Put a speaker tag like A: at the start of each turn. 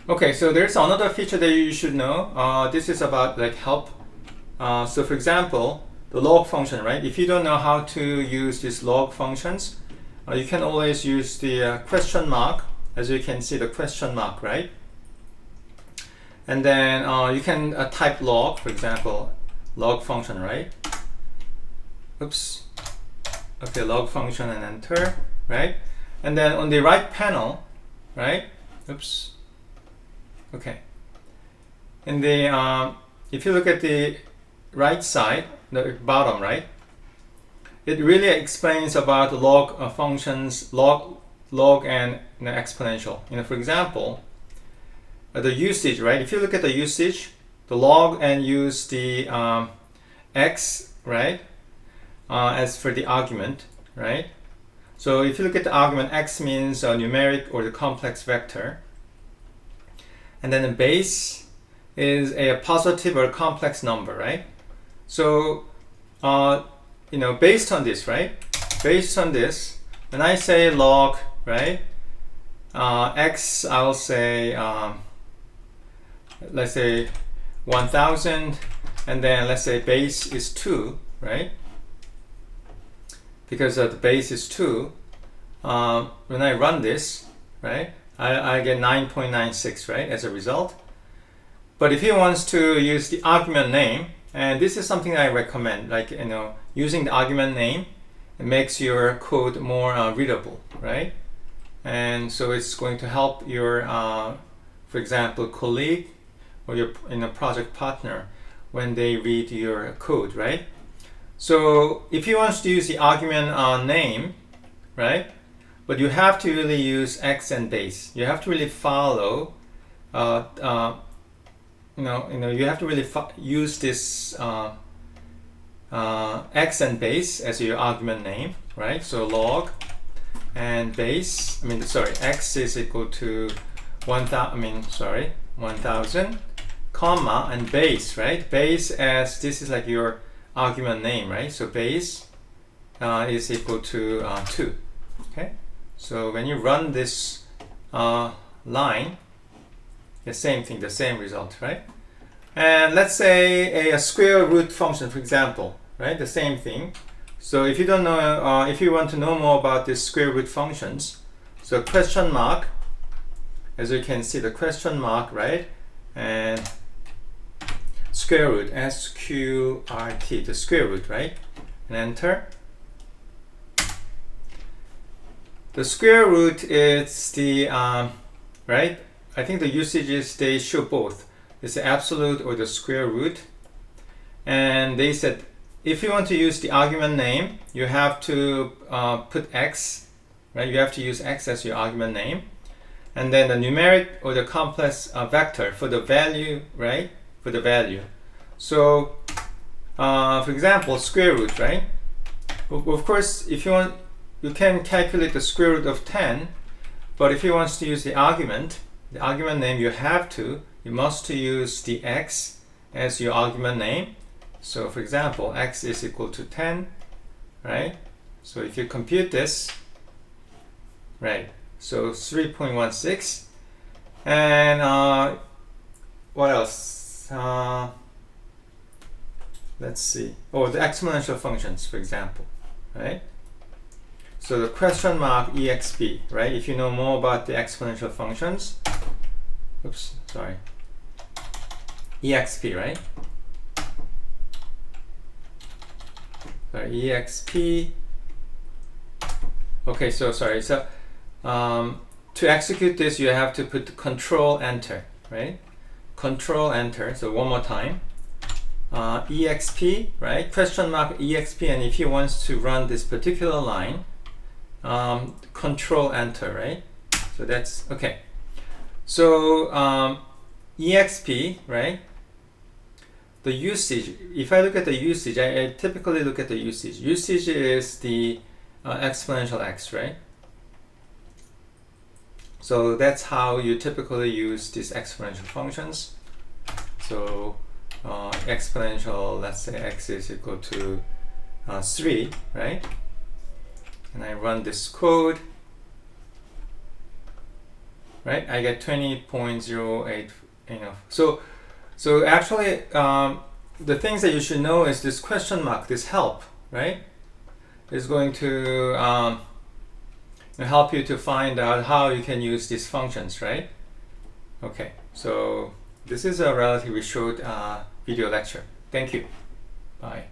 A: Okay, so there's another feature that you should know. This is about like help. So for example, the log function, right? If you don't know how to use these log functions, you can always use the question mark. As you can see, the question mark, right? And then you can type log, for example, log function, right? Oops. Okay, log function and enter, right? And then on the right panel, right? Oops. Okay. In the if you look at the right side, the bottom, right? It really explains about the log functions, log, and exponential. For example, the usage, right? If you look at the usage, the log and use the x, right? As for the argument, right? So if you look at the argument, x means a numeric or the complex vector. And then the base is a positive or complex number, right? So, based on this, right? Based on this, when I say log, right? X, I'll say, let's say 1000, and then let's say base is 2, right? Because the base is 2, when I run this, right? I get 9.96, right, as a result. But if he wants to use the argument name, and this is something I recommend, like, using the argument name, it makes your code more readable, right? And so it's going to help your, for example, colleague or your project partner when they read your code, right? So if he wants to use the argument name, right? But you have to really use x and base. You have to really follow, you have to really use this x and base as your argument name, right? So log and base, x is equal to 1000, comma, and base, right? Base as this is like your argument name, right? So base is equal to 2, okay? So when you run this line, the same thing, the same result, right? And let's say a square root function, for example, right? The same thing. So if you don't know, if you want to know more about these square root functions, so question mark, as you can see, the question mark, right? And square root, SQRT, the square root, right? And enter. The square root is the, right? I think the usages, they show both. It's the absolute or the square root. And they said, if you want to use the argument name, you have to put x, right? You have to use x as your argument name. And then the numeric or the complex vector for the value, right? For the value. So, for example, square root, right? Of course, if you want, you can calculate the square root of 10, but if you want to use the argument name, you must use the x as your argument name. So for example, x is equal to 10, right? So if you compute this, right? So 3.16, and what else? Let's see. Oh, the exponential functions, for example, right? So the question mark exp, right? If you know more about the exponential functions, exp, right? Sorry, exp. Okay, so sorry. So to execute this, you have to put Control Enter, right? Control Enter. So one more time. exp, right? Question mark exp, and if you want to run this particular line, Control Enter, right? So that's okay. So exp, right? The usage, if I look at the usage, I typically look at the usage. Usage is the exponential x, right? So that's how you typically use these exponential functions. So exponential, let's say x is equal to 3, right? And I run this code, right? I get 20.08, you know. So actually, the things that you should know is this question mark, this help, right? Is going to help you to find out how you can use these functions, right? Okay, so this is a relatively short video lecture. Thank you. Bye.